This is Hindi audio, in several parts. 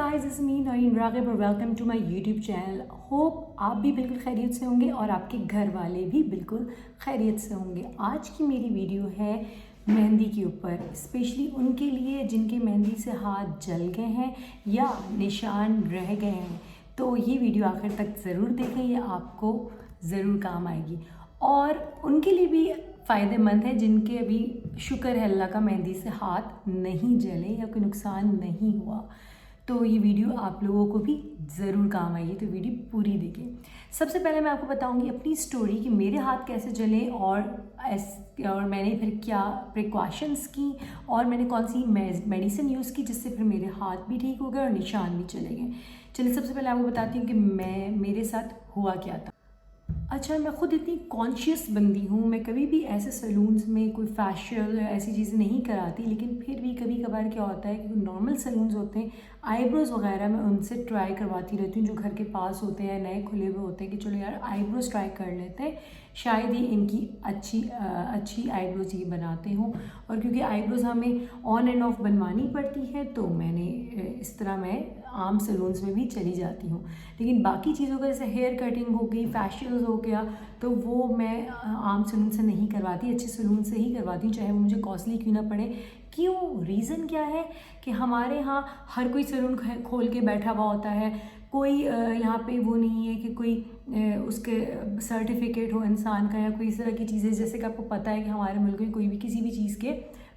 Guys, it's me Naeen Ragib और welcome to my YouTube channel. Hope आप भी बिल्कुल खैरियत से होंगे और आपके घर वाले भी बिल्कुल खैरियत से होंगे। आज की मेरी वीडियो है मेहंदी के ऊपर, स्पेशली उनके लिए जिनके मेहंदी से हाथ जल गए हैं या निशान रह गए हैं। तो ये वीडियो आखिर तक ज़रूर देखें, ये आपको ज़रूर काम आएगी और उनके लिए भी फ़ायदेमंद है जिनके अभी शुक्र है अल्लाह का मेहंदी से हाथ नहीं जले या कोई नुकसान नहीं हुआ। तो ये वीडियो आप लोगों को भी ज़रूर काम आएगी, तो वीडियो पूरी देखें। सबसे पहले मैं आपको बताऊंगी अपनी स्टोरी कि मेरे हाथ कैसे जले और मैंने फिर क्या प्रिकॉशंस की और मैंने कौन सी मेडिसिन यूज़ की जिससे फिर मेरे हाथ भी ठीक हो गए और निशान भी चले गए। चलिए सबसे पहले आपको बताती हूँ कि मेरे साथ हुआ क्या था। अच्छा, मैं ख़ुद इतनी कॉन्शियस बंदी हूँ, मैं कभी भी ऐसे सैलून्स में कोई फेशियल ऐसी चीज़ें नहीं कराती, लेकिन फिर भी कभी कभार क्या होता है कि नॉर्मल सैलून्स होते हैं, आईब्रोज़ वगैरह मैं उनसे ट्राई करवाती रहती हूँ जो घर के पास होते हैं, नए खुले हुए होते हैं कि चलो यार आईब्रोज़ ट्राई कर लेते हैं, शायद ही इनकी अच्छी आईब्रोज़ ये बनाते हों। और क्योंकि आईब्रोज़ हमें ऑन एंड ऑफ बनवानी पड़ती है तो मैंने इस तरह मैं आम सैलून्स में भी चली जाती हूँ। लेकिन बाकी चीज़ों का जैसे हेयर कटिंग हो गई, फैशियल्स हो गया, तो वो मैं आम सैलून से नहीं करवाती, अच्छे सैलून से ही करवाती हूँ, चाहे वो मुझे कॉस्टली क्यों ना पड़े। क्यों? रीज़न क्या है कि हमारे यहाँ हर कोई सैलून खोल के बैठा हुआ होता है, कोई यहाँ पे वो नहीं है कि कोई उसके सर्टिफिकेट हो इंसान का या कोई इस तरह की चीज़ें। जैसे कि आपको पता है कि हमारे मुल्क में कोई भी किसी भी चीज़ के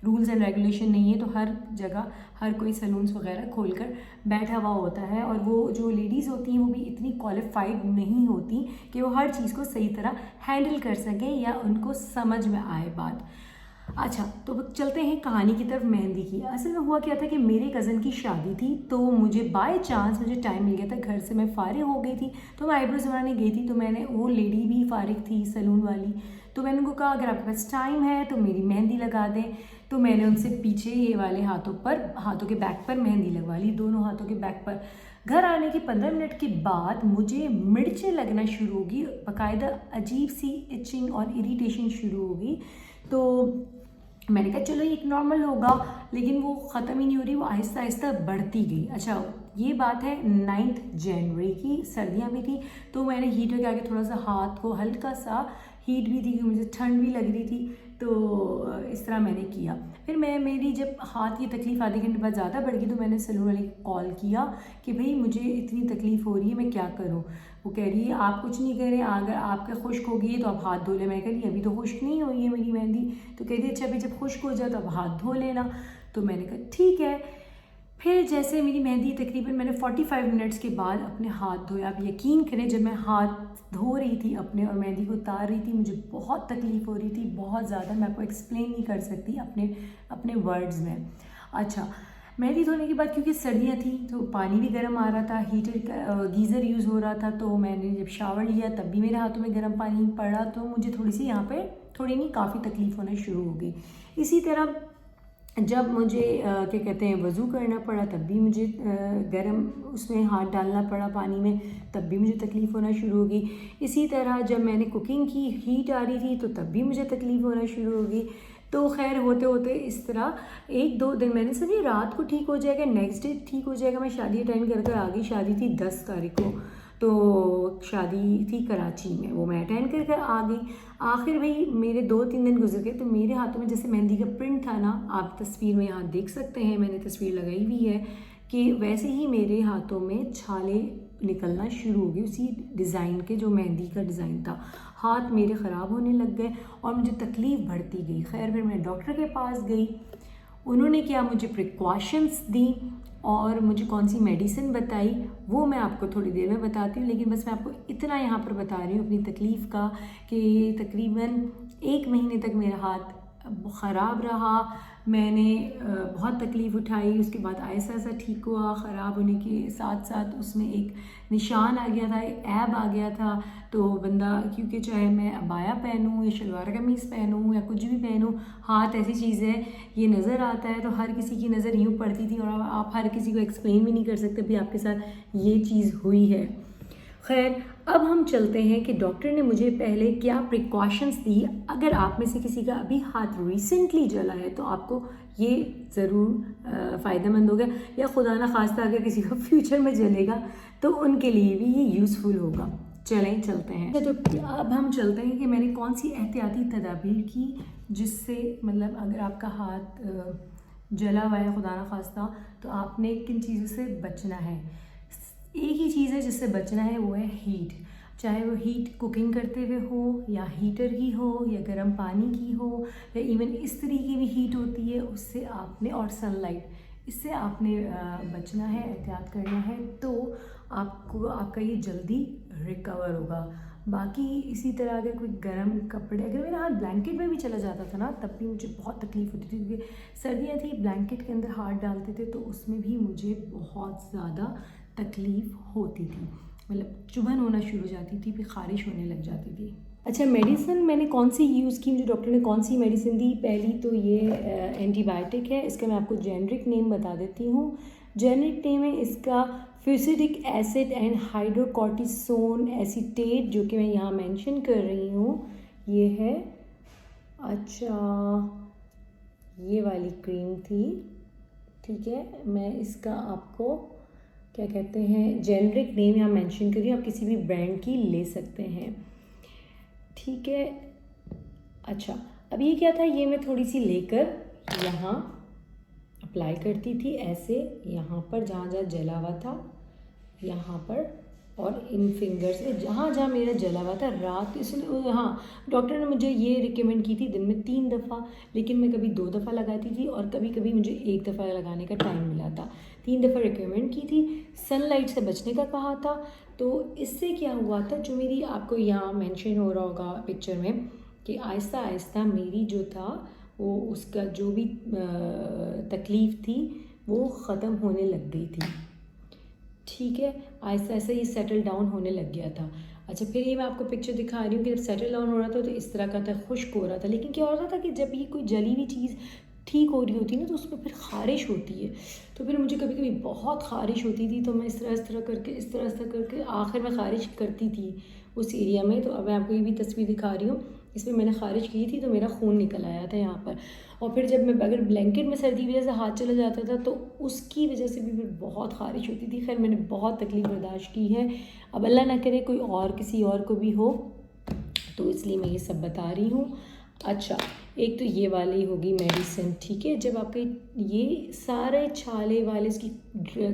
रूल्स एंड रेगुलेशन नहीं है, तो हर जगह हर कोई सैलून्स वगैरह खोलकर बैठा हुआ होता है और वो जो लेडीज़ होती हैं वो भी इतनी क्वालिफाइड नहीं होती कि वो हर चीज़ को सही तरह हैंडल कर सकें या उनको समझ में आए बात। अच्छा, तो चलते हैं कहानी की तरफ मेहंदी की। असल में हुआ क्या था कि मेरे कज़न की शादी थी, तो मुझे बाय चांस मुझे टाइम मिल गया था, घर से मैं फ़ारिग हो गई थी, तो मैं आईब्रोज बनाने गई थी। तो मैंने, वो लेडी भी फ़ारिग थी सैलून वाली, तो मैंने उनको कहा अगर आपके पास टाइम है तो मेरी मेहंदी लगा दें। तो मैंने उनसे पीछे ये वाले हाथों के बैक पर मेहंदी लगवा ली, दोनों हाथों के बैक पर। घर आने के 15 मिनट के बाद मुझे मिर्चें लगना शुरू होगी, बाकायदा अजीब सी इचिंग और इरिटेशन शुरू होगी। तो मैंने कहा चलो एक नॉर्मल होगा, लेकिन वो ख़त्म ही नहीं हो रही, वो आहिस्ता आहिस्ता बढ़ती गई। अच्छा, ये बात है 9 जनवरी की, सर्दियाँ भी थी, तो मैंने हीटर के आगे थोड़ा सा हाथ को हल्का सा हीट भी थी क्योंकि मुझे ठंड भी लग रही थी, तो इस तरह मैंने किया। फिर मेरी जब हाथ की तकलीफ़ आधे घंटे बाद ज़्यादा बढ़ गई तो मैंने सैलून वाले को कॉल किया कि भाई मुझे इतनी तकलीफ़ हो रही है, मैं क्या करूँ। वो कह रही है आप कुछ नहीं करें, अगर आपके खुश्क होगी है तो आप हाथ धो लें। मैं कह रही अभी तो खुश्क नहीं हुई है मेरी मेहंदी। तो कह रही अच्छा अभी जब खुश्क हो जाए तो आप हाथ धो लेना। तो मैंने कहा ठीक है। फिर जैसे मेरी मेहंदी तकरीबन मैंने 45 मिनट्स के बाद अपने हाथ धोए। आप यकीन करें, जब मैं हाथ धो रही थी अपने और मेहंदी को उतार रही थी, मुझे बहुत तकलीफ़ हो रही थी, बहुत ज़्यादा। मैं आपको एक्सप्लेन नहीं कर सकती अपने वर्ड्स में। अच्छा, मेहंदी धोने के बाद क्योंकि सर्दियाँ थी तो पानी भी गर्म आ रहा था, हीटर का गीज़र यूज़ हो रहा था, तो मैंने जब शावर लिया तब भी मेरे हाथों में गर्म पानी पड़ा, तो मुझे थोड़ी सी यहाँ पे थोड़ी नहीं काफ़ी तकलीफ़ होना शुरू हो गई। इसी तरह जब मुझे क्या कहते हैं वज़ू करना पड़ा तब भी मुझे गर्म उसमें हाथ डालना पड़ा पानी में, तब भी मुझे तकलीफ़ होना शुरू हो गई। इसी तरह जब मैंने कुकिंग की, हीट आ रही थी, तो तब भी मुझे तकलीफ़ होना शुरू हो गई। तो खैर होते होते इस तरह 1-2 दिन मैंने समझी रात को ठीक हो जाएगा, नेक्स्ट डे ठीक हो जाएगा। मैं शादी अटेंड कर आ गई, शादी थी 10 तारीख को, तो शादी थी कराची में, वो मैं अटेंड कर आ गई। आखिर भाई मेरे 2-3 दिन गुजर गए, तो मेरे हाथों में जैसे मेहंदी का प्रिंट था ना, आप तस्वीर में यहाँ देख सकते हैं, मैंने तस्वीर लगाई हुई है, कि वैसे ही मेरे हाथों में छाले निकलना शुरू हो गई उसी डिज़ाइन के, जो मेहंदी का डिज़ाइन था। हाथ मेरे ख़राब होने लग गए और मुझे तकलीफ़ बढ़ती गई। खैर फिर मैं डॉक्टर के पास गई, उन्होंने क्या मुझे प्रिकॉशंस दी और मुझे कौन सी मेडिसिन बताई वो मैं आपको थोड़ी देर में बताती हूँ। लेकिन बस मैं आपको इतना यहाँ पर बता रही हूँ अपनी तकलीफ़ का कि तकरीबन 1 महीने तक मेरा हाथ ख़राब रहा। मैंने बहुत तकलीफ़ उठाई, उसके बाद आहिस्ता आहिस्ता ठीक हुआ। ख़राब होने के साथ साथ उसमें एक निशान आ गया था, एक ऐब आ गया था। तो बंदा, क्योंकि चाहे मैं अबाया पहनूँ या शलवार कमीज़ पहनूँ या कुछ भी पहनूँ, हाथ ऐसी चीज़ है ये नज़र आता है, तो हर किसी की नज़र यूँ पड़ती थी और आप हर किसी को एक्सप्लेन भी नहीं कर सकते भी आपके साथ ये चीज़ हुई है। खैर अब हम चलते हैं कि डॉक्टर ने मुझे पहले क्या प्रिकॉशंस दी। अगर आप में से किसी का अभी हाथ रिसेंटली जला है तो आपको ये ज़रूर फ़ायदेमंद होगा, या खुदा ना खास्ता अगर किसी का फ्यूचर में जलेगा तो उनके लिए भी ये यूज़फुल होगा। चलें चलते हैं। तो अब हम चलते हैं कि मैंने कौन सी एहतियाती तदाबीर की जिससे मतलब अगर आपका हाथ जला हुआ है खुदा ना खास्ता तो आपने किन चीज़ों से बचना है। एक ही चीज़ है जिससे बचना है, वो है हीट। चाहे वो हीट कुकिंग करते हुए हो या हीटर की हो या गर्म पानी की हो या इवन इस तरीके की भी हीट होती है, उससे आपने, और सनलाइट, इससे आपने बचना है, एहतियात करना है, तो आपको आपका ये जल्दी रिकवर होगा। बाकी इसी तरह अगर कोई गर्म कपड़े, अगर मेरा हाथ ब्लैंकेट में भी चला जाता था ना तब भी मुझे बहुत तकलीफ़ होती थी, क्योंकि सर्दियाँ थी, ब्लैंकेट के अंदर हाथ डालते थे तो उसमें भी मुझे बहुत ज़्यादा तकलीफ़ होती थी, मतलब चुभन होना शुरू हो जाती थी, फिर ख़ारिश होने लग जाती थी। अच्छा, मेडिसिन मैंने कौन सी यूज़ की, मुझे डॉक्टर ने कौन सी मेडिसिन दी। पहली तो ये एंटीबायोटिक है, इसका मैं आपको जेनरिक नेम बता देती हूँ। जेनरिक नेम है इसका fusidic acid and hydrocortisone acetate, जो कि मैं यहाँ मेंशन कर रही हूँ, ये है। अच्छा, ये वाली क्रीम थी, ठीक है। मैं इसका आपको क्या कहते हैं जेनरिक नेम यहाँ मेंशन करिए, आप किसी भी ब्रांड की ले सकते हैं, ठीक है। अच्छा, अब ये क्या था, ये मैं थोड़ी सी लेकर यहाँ अप्लाई करती थी ऐसे, यहाँ पर जहाँ जहाँ जला हुआ था, यहाँ पर, और इन फिंगर से जहाँ जहाँ मेरा जला हुआ था रात। इसलिए हाँ, डॉक्टर ने मुझे ये रिकमेंड की थी दिन में 3 दफ़ा, लेकिन मैं कभी 2 दफ़ा लगाती थी और कभी कभी मुझे 1 दफ़ा लगाने का टाइम मिला था। 3 दफ़ा रिकमेंड की थी। सनलाइट से बचने का कहा था। तो इससे क्या हुआ था, जो मेरी, आपको यहाँ मेंशन हो रहा होगा पिक्चर में, कि आहिस्ता आहिस्ता मेरी जो था वो, उसका जो भी तकलीफ़ थी वो ख़त्म होने लग गई थी, ठीक है। आहिस्ता आहिस्ता ये सेटल डाउन होने लग गया था। अच्छा, फिर ये मैं आपको पिक्चर दिखा रही हूँ कि जब सेटल डाउन हो रहा था तो इस तरह का था, खुश्क हो रहा था। लेकिन क्या हो रहा था कि जब ये कोई जली हुई चीज़ ठीक हो रही होती है ना तो उसमें फिर ख़ारिश होती है। तो फिर मुझे कभी कभी बहुत ख़ारिश होती थी, तो मैं इस तरह करके आखिर में ख़ारिश करती थी उस एरिया में। तो अब मैं आपको ये भी तस्वीर दिखा रही हूँ, इसमें मैंने ख़ारिश की थी तो मेरा खून निकल आया था यहाँ पर। और फिर जब मैं अगर ब्लैंकेट में सर्दी की वजह से हाथ चला जाता था तो उसकी वजह से भी फिर बहुत ख़ारिश होती थी। खैर, मैंने बहुत तकलीफ़ बर्दाश्त की है। अब अल्लाह ना करे कोई और किसी और को भी हो, तो इसलिए मैं ये सब बता रही हूँ। अच्छा, एक तो ये वाली होगी मेडिसिन, ठीक है। जब आपके ये सारे छाले वाले इसकी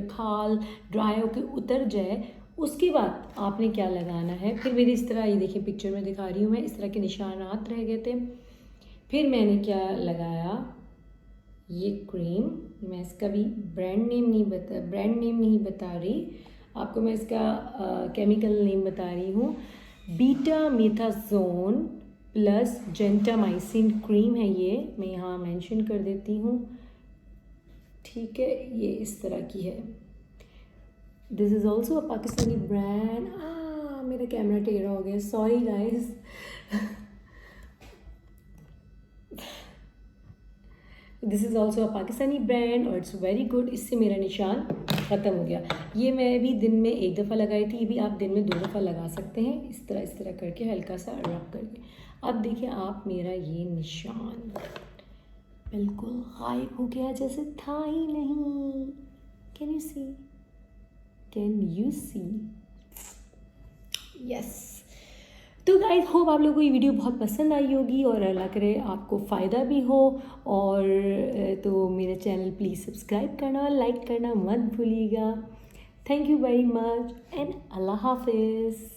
खाल ड्राई होकर उतर जाए, उसके बाद आपने क्या लगाना है। फिर मेरी इस तरह, ये देखिए पिक्चर में दिखा रही हूँ मैं, इस तरह के निशानात रह गए थे। फिर मैंने क्या लगाया, ये क्रीम, मैं इसका भी ब्रांड नेम नहीं बता रही आपको, मैं इसका केमिकल नेम बता रही हूँ। बीटामेथासोन प्लस जेंटामाइसिन क्रीम है ये, मैं यहाँ मेंशन कर देती हूँ, ठीक है। ये इस तरह की है। This is also a Pakistani brand. मेरा कैमरा टेढ़ा हो गया, sorry guys. This is also a Pakistani brand और इट्स वेरी गुड। इससे मेरा निशान ख़त्म हो गया। ये मैं भी दिन में 1 दफ़ा लगाई थी, ये भी आप दिन में 2 दफ़ा लगा सकते हैं, इस तरह करके हल्का सा रब करके। अब देखिए आप, मेरा ये निशान बिल्कुल गायब हो गया, जैसे था ही नहीं। Can you see? यस। तो गाइस, होप आप लोगों को ये वीडियो बहुत पसंद आई होगी और अल्लाह करे आपको फ़ायदा भी हो। और तो मेरा चैनल प्लीज़ सब्सक्राइब करना, लाइक करना मत भूलिएगा। Thank you very much and अल्लाह हाफिज़।